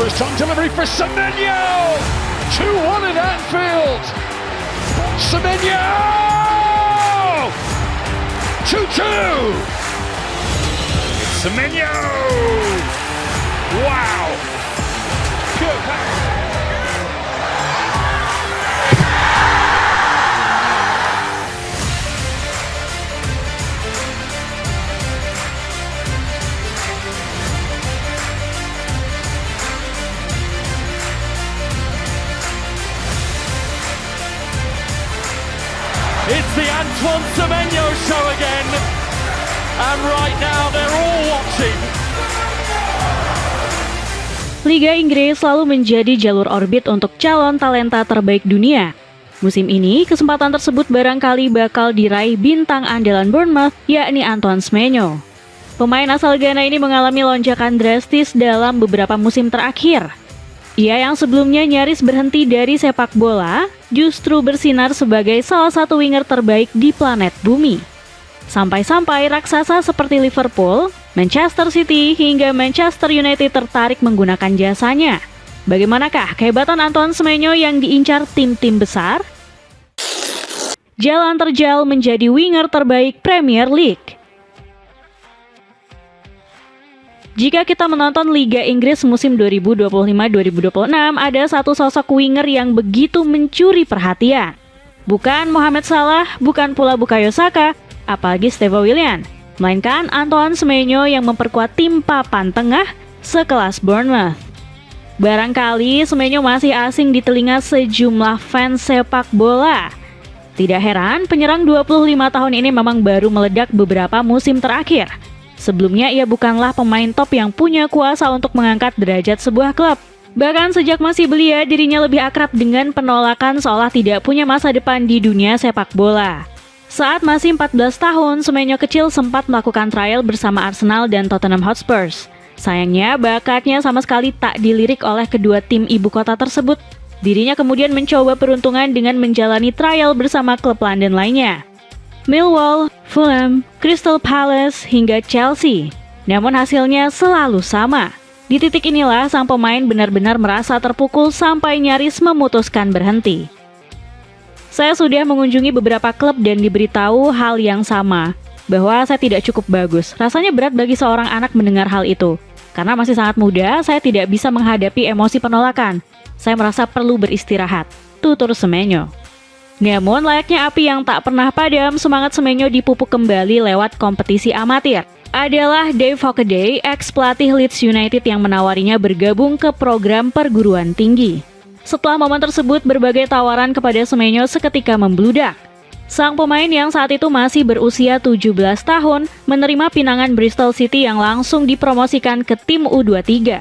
First time delivery for Semenyo! 2-1 at Anfield! Semenyo! 2-2! Semenyo! Wow! Pure power! It's the Antoine Semenyo show again, and right now they're all watching. Liga Inggris selalu menjadi jalur orbit untuk calon talenta terbaik dunia. Musim ini, kesempatan tersebut barangkali bakal diraih bintang andalan Bournemouth, yakni Antoine Semenyo. Pemain asal Ghana ini mengalami lonjakan drastis dalam beberapa musim terakhir. Ia yang sebelumnya nyaris berhenti dari sepak bola, justru bersinar sebagai salah satu winger terbaik di planet bumi. Sampai-sampai raksasa seperti Liverpool, Manchester City, hingga Manchester United tertarik menggunakan jasanya. Bagaimanakah kehebatan Antoine Semenyo yang diincar tim-tim besar? Jalan terjal menjadi winger terbaik Premier League. Jika kita menonton Liga Inggris musim 2025-2026, ada satu sosok winger yang begitu mencuri perhatian. Bukan Mohamed Salah, bukan pula Bukayo Saka, apalagi Steve Willian, melainkan Antoine Semenyo yang memperkuat tim papan tengah sekelas Bournemouth. Barangkali Semenyo masih asing di telinga sejumlah fans sepak bola. Tidak heran, penyerang 25 tahun ini memang baru meledak beberapa musim terakhir. Sebelumnya ia bukanlah pemain top yang punya kuasa untuk mengangkat derajat sebuah klub. Bahkan sejak masih belia, dirinya lebih akrab dengan penolakan seolah tidak punya masa depan di dunia sepak bola. Saat masih 14 tahun, Semenyo kecil sempat melakukan trial bersama Arsenal dan Tottenham Hotspur. Sayangnya, bakatnya sama sekali tak dilirik oleh kedua tim ibu kota tersebut. Dirinya kemudian mencoba peruntungan dengan menjalani trial bersama klub London lainnya, Millwall, Fulham, Crystal Palace, hingga Chelsea. Namun hasilnya selalu sama. Di titik inilah sang pemain benar-benar merasa terpukul sampai nyaris memutuskan berhenti. Saya sudah mengunjungi beberapa klub dan diberitahu hal yang sama, bahwa saya tidak cukup bagus. Rasanya berat bagi seorang anak mendengar hal itu. Karena masih sangat muda, saya tidak bisa menghadapi emosi penolakan. Saya merasa perlu beristirahat, tutur Semenyo. Namun layaknya api yang tak pernah padam, semangat Semenyo dipupuk kembali lewat kompetisi amatir. Adalah Dave Hockaday, ex-pelatih Leeds United yang menawarinya bergabung ke program perguruan tinggi. Setelah momen tersebut, berbagai tawaran kepada Semenyo seketika membludak. Sang pemain yang saat itu masih berusia 17 tahun menerima pinangan Bristol City yang langsung dipromosikan ke tim U23.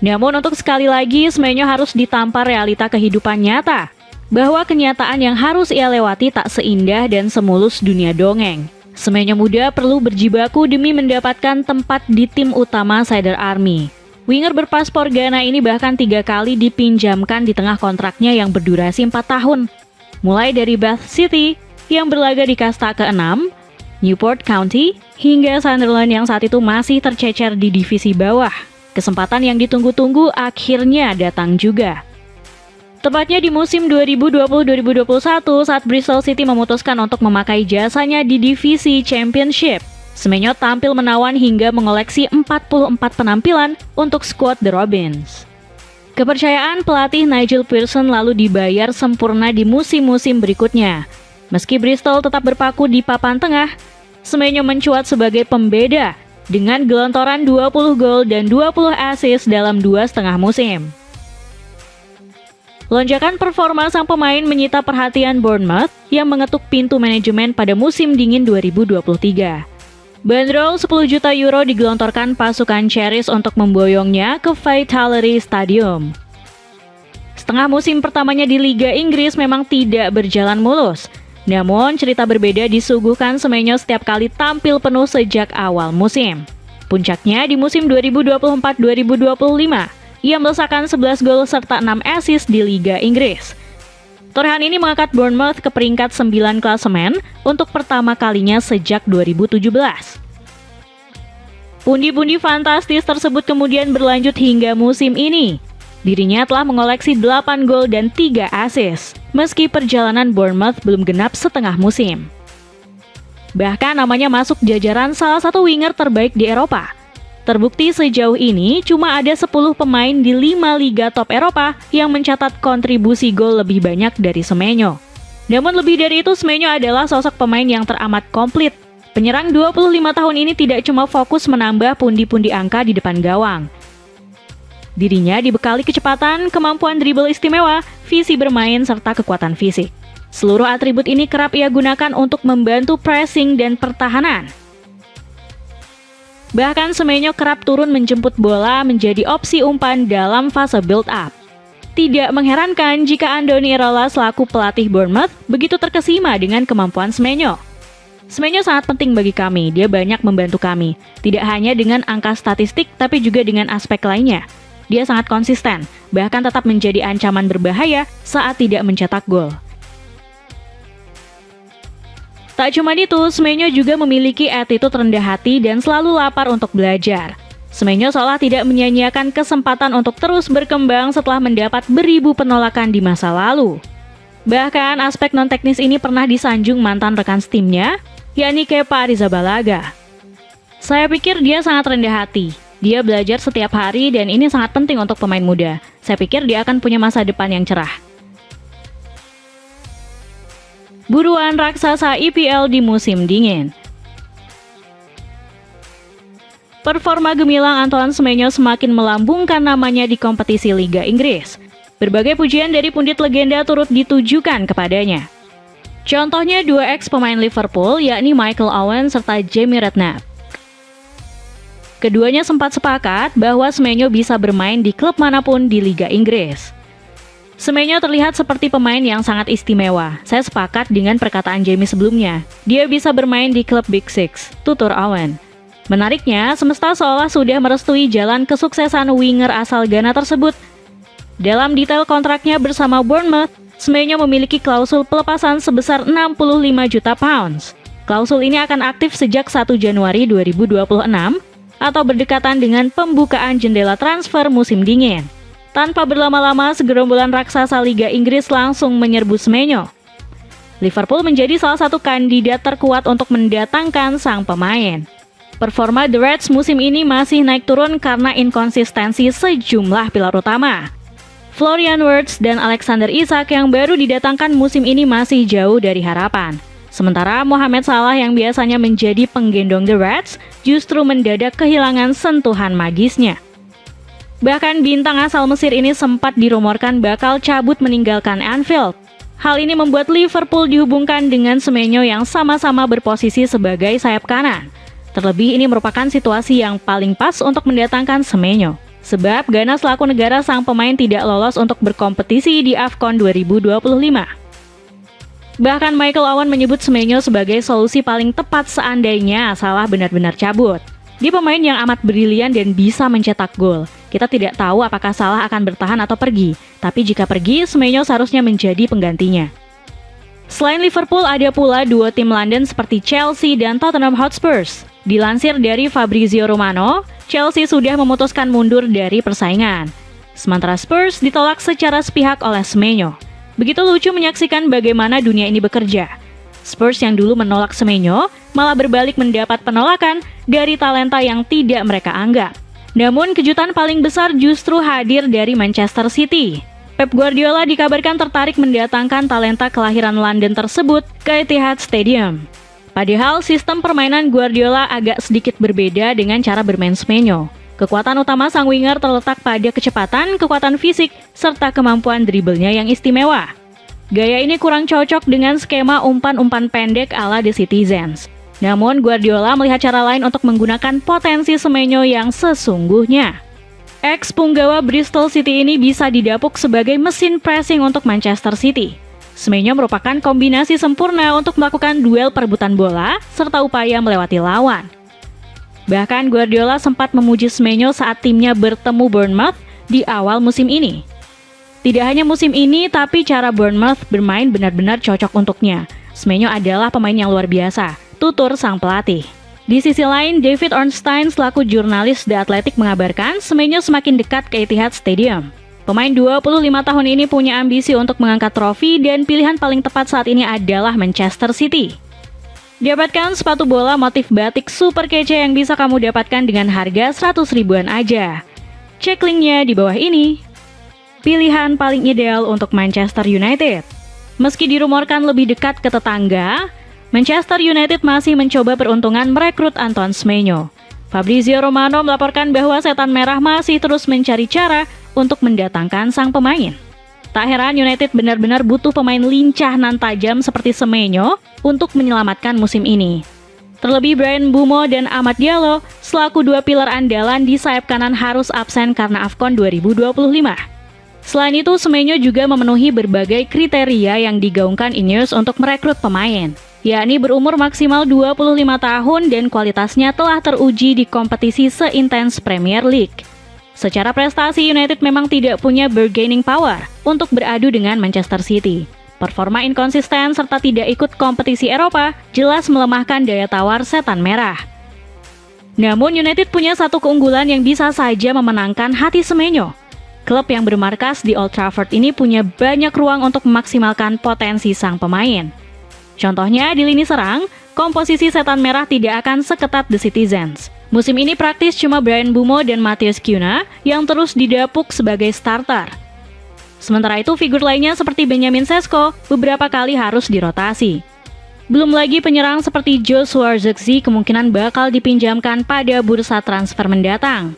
Namun untuk sekali lagi, Semenyo harus ditampar realita kehidupan nyata, bahwa kenyataan yang harus ia lewati tak seindah dan semulus dunia dongeng. Semenyo muda perlu berjibaku demi mendapatkan tempat di tim utama Sider Army. Winger berpaspor Ghana ini bahkan 3 kali dipinjamkan di tengah kontraknya yang berdurasi 4 tahun. Mulai dari Bath City yang berlaga di kasta ke-6, Newport County, hingga Sunderland yang saat itu masih tercecer di divisi bawah. Kesempatan yang ditunggu-tunggu akhirnya datang juga. Tepatnya di musim 2020-2021 saat Bristol City memutuskan untuk memakai jasanya di divisi Championship. Semenyo tampil menawan hingga mengoleksi 44 penampilan untuk skuad The Robins. Kepercayaan pelatih Nigel Pearson lalu dibayar sempurna di musim-musim berikutnya. Meski Bristol tetap berpaku di papan tengah, Semenyo mencuat sebagai pembeda dengan gelontoran 20 gol dan 20 assist dalam 2,5 musim. Lonjakan performa sang pemain menyita perhatian Bournemouth yang mengetuk pintu manajemen pada musim dingin 2023. Bandrol 10 juta euro digelontorkan pasukan Cherries untuk memboyongnya ke Vitality Stadium. Setengah musim pertamanya di Liga Inggris memang tidak berjalan mulus. Namun cerita berbeda disuguhkan Semenyo setiap kali tampil penuh sejak awal musim. Puncaknya di musim 2024-2025. Ia melesakkan 11 gol serta 6 assist di Liga Inggris. Torehan ini mengangkat Bournemouth ke peringkat 9 klasemen untuk pertama kalinya sejak 2017. Pundi-pundi fantastis tersebut kemudian berlanjut hingga musim ini. Dirinya telah mengoleksi 8 gol dan 3 assist, meski perjalanan Bournemouth belum genap setengah musim. Bahkan namanya masuk jajaran salah satu winger terbaik di Eropa. Terbukti sejauh ini cuma ada 10 pemain di 5 liga top Eropa yang mencatat kontribusi gol lebih banyak dari Semenyo. Namun lebih dari itu, Semenyo adalah sosok pemain yang teramat komplit. Penyerang 25 tahun ini tidak cuma fokus menambah pundi-pundi angka di depan gawang. Dirinya dibekali kecepatan, kemampuan dribble istimewa, visi bermain, serta kekuatan fisik. Seluruh atribut ini kerap ia gunakan untuk membantu pressing dan pertahanan. Bahkan Semenyo kerap turun menjemput bola menjadi opsi umpan dalam fase build-up. Tidak mengherankan jika Andoni Iraola selaku pelatih Bournemouth begitu terkesima dengan kemampuan Semenyo. Semenyo sangat penting bagi kami, dia banyak membantu kami. Tidak hanya dengan angka statistik, tapi juga dengan aspek lainnya. Dia sangat konsisten, bahkan tetap menjadi ancaman berbahaya saat tidak mencetak gol. Tak cuma itu, Semenyo juga memiliki attitude rendah hati dan selalu lapar untuk belajar. Semenyo seolah tidak menyia-nyiakan kesempatan untuk terus berkembang setelah mendapat beribu penolakan di masa lalu. Bahkan aspek non-teknis ini pernah disanjung mantan rekan timnya, yakni Kepa Arrizabalaga. Saya pikir dia sangat rendah hati. Dia belajar setiap hari dan ini sangat penting untuk pemain muda. Saya pikir dia akan punya masa depan yang cerah. Buruan raksasa IPL di musim dingin. Performa gemilang Antoine Semenyo semakin melambungkan namanya di kompetisi Liga Inggris. Berbagai pujian dari pundit legenda turut ditujukan kepadanya. Contohnya 2 ex-pemain Liverpool, yakni Michael Owen serta Jamie Redknapp. Keduanya sempat sepakat bahwa Semenyo bisa bermain di klub manapun di Liga Inggris. Semenyo terlihat seperti pemain yang sangat istimewa. Saya sepakat dengan perkataan Jamie sebelumnya. Dia bisa bermain di klub Big Six, tutur Owen. Menariknya, semesta seolah sudah merestui jalan kesuksesan winger asal Ghana tersebut. Dalam detail kontraknya bersama Bournemouth, Semenyo memiliki klausul pelepasan sebesar 65 juta pounds. Klausul ini akan aktif sejak 1 Januari 2026 atau berdekatan dengan pembukaan jendela transfer musim dingin. Tanpa berlama-lama, segerombolan raksasa Liga Inggris langsung menyerbu Semenyo. Liverpool menjadi salah satu kandidat terkuat untuk mendatangkan sang pemain. Performa The Reds musim ini masih naik turun karena inkonsistensi sejumlah pilar utama. Florian Wirtz dan Alexander Isak yang baru didatangkan musim ini masih jauh dari harapan. Sementara Mohamed Salah yang biasanya menjadi penggendong The Reds justru mendadak kehilangan sentuhan magisnya. Bahkan bintang asal Mesir ini sempat dirumorkan bakal cabut meninggalkan Anfield. Hal ini membuat Liverpool dihubungkan dengan Semenyo yang sama-sama berposisi sebagai sayap kanan. Terlebih ini merupakan situasi yang paling pas untuk mendatangkan Semenyo. Sebab Ghana selaku negara sang pemain tidak lolos untuk berkompetisi di AFCON 2025. Bahkan Michael Owen menyebut Semenyo sebagai solusi paling tepat seandainya Salah benar-benar cabut. Dia pemain yang amat brilian dan bisa mencetak gol. Kita tidak tahu apakah Salah akan bertahan atau pergi, tapi jika pergi, Semenyo seharusnya menjadi penggantinya. Selain Liverpool, ada pula 2 tim London seperti Chelsea dan Tottenham Hotspur. Dilansir dari Fabrizio Romano, Chelsea sudah memutuskan mundur dari persaingan. Sementara Spurs ditolak secara sepihak oleh Semenyo. Begitu lucu menyaksikan bagaimana dunia ini bekerja. Spurs yang dulu menolak Semenyo malah berbalik mendapat penolakan dari talenta yang tidak mereka anggap. Namun kejutan paling besar justru hadir dari Manchester City. Pep Guardiola dikabarkan tertarik mendatangkan talenta kelahiran London tersebut ke Etihad Stadium. Padahal sistem permainan Guardiola agak sedikit berbeda dengan cara bermain Semenyo. Kekuatan utama sang winger terletak pada kecepatan, kekuatan fisik, serta kemampuan dribblenya yang istimewa. Gaya ini kurang cocok dengan skema umpan-umpan pendek ala The Citizens. Namun Guardiola melihat cara lain untuk menggunakan potensi Semenyo yang sesungguhnya. Ex-punggawa Bristol City ini bisa didapuk sebagai mesin pressing untuk Manchester City. Semenyo merupakan kombinasi sempurna untuk melakukan duel perebutan bola serta upaya melewati lawan. Bahkan Guardiola sempat memuji Semenyo saat timnya bertemu Bournemouth di awal musim ini. Tidak hanya musim ini, tapi cara Bournemouth bermain benar-benar cocok untuknya. Semenyo adalah pemain yang luar biasa, tutur sang pelatih. Di sisi lain, David Ornstein selaku jurnalis The Athletic mengabarkan Semenyo semakin dekat ke Etihad Stadium. Pemain 25 tahun ini punya ambisi untuk mengangkat trofi dan pilihan paling tepat saat ini adalah Manchester City. Dapatkan sepatu bola motif batik super kece yang bisa kamu dapatkan dengan harga 100 ribuan aja. Cek linknya di bawah ini. Pilihan paling ideal untuk Manchester United. Meski dirumorkan lebih dekat ke tetangga, Manchester United masih mencoba peruntungan merekrut Antoine Semenyo. Fabrizio Romano melaporkan bahwa Setan Merah masih terus mencari cara untuk mendatangkan sang pemain. Tak heran United benar-benar butuh pemain lincah nan tajam seperti Semenyo untuk menyelamatkan musim ini. Terlebih Bryan Mbeumo dan Amad Diallo selaku dua pilar andalan di sayap kanan harus absen karena AFCON 2025. Selain itu, Semenyo juga memenuhi berbagai kriteria yang digaungkan Ineos untuk merekrut pemain, yakni berumur maksimal 25 tahun dan kualitasnya telah teruji di kompetisi seintens Premier League. Secara prestasi, United memang tidak punya bargaining power untuk beradu dengan Manchester City. Performa inkonsisten serta tidak ikut kompetisi Eropa jelas melemahkan daya tawar Setan Merah. Namun United punya satu keunggulan yang bisa saja memenangkan hati Semenyo. Klub yang bermarkas di Old Trafford ini punya banyak ruang untuk memaksimalkan potensi sang pemain. Contohnya di lini serang, komposisi Setan Merah tidak akan seketat The Citizens. Musim ini praktis cuma Bryan Mbeumo dan Matheus Cunha yang terus didapuk sebagai starter. Sementara itu figur lainnya seperti Benjamin Sesko beberapa kali harus dirotasi. Belum lagi penyerang seperti Joshua Zirkzee kemungkinan bakal dipinjamkan pada bursa transfer mendatang.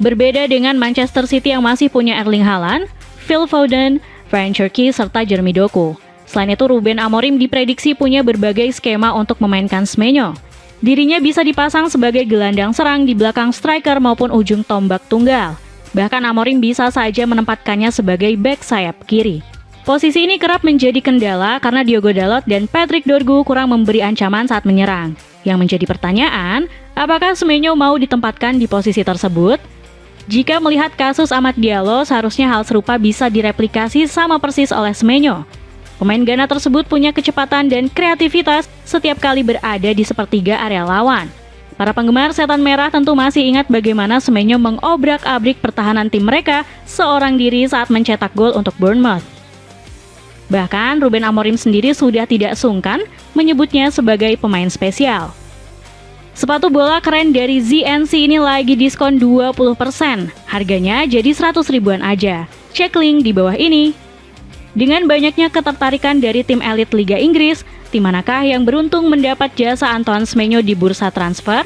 Berbeda dengan Manchester City yang masih punya Erling Haaland, Phil Foden, Ryan Cherki, serta Jeremy Doku. Selain itu Ruben Amorim diprediksi punya berbagai skema untuk memainkan Semenyo. Dirinya bisa dipasang sebagai gelandang serang di belakang striker maupun ujung tombak tunggal. Bahkan Amorim bisa saja menempatkannya sebagai bek sayap kiri. Posisi ini kerap menjadi kendala karena Diogo Dalot dan Patrick Dorgu kurang memberi ancaman saat menyerang. Yang menjadi pertanyaan, apakah Semenyo mau ditempatkan di posisi tersebut? Jika melihat kasus Amad Diallo, seharusnya hal serupa bisa direplikasi sama persis oleh Semenyo. Pemain Ghana tersebut punya kecepatan dan kreativitas setiap kali berada di sepertiga area lawan. Para penggemar Setan Merah tentu masih ingat bagaimana Semenyo mengobrak-abrik pertahanan tim mereka seorang diri saat mencetak gol untuk Bournemouth. Bahkan Ruben Amorim sendiri sudah tidak sungkan menyebutnya sebagai pemain spesial. Sepatu bola keren dari ZNC ini lagi diskon 20%, harganya jadi 100 ribuan aja. Cek link di bawah ini. Dengan banyaknya ketertarikan dari tim elit Liga Inggris, tim manakah yang beruntung mendapat jasa Antoine Semenyo di bursa transfer?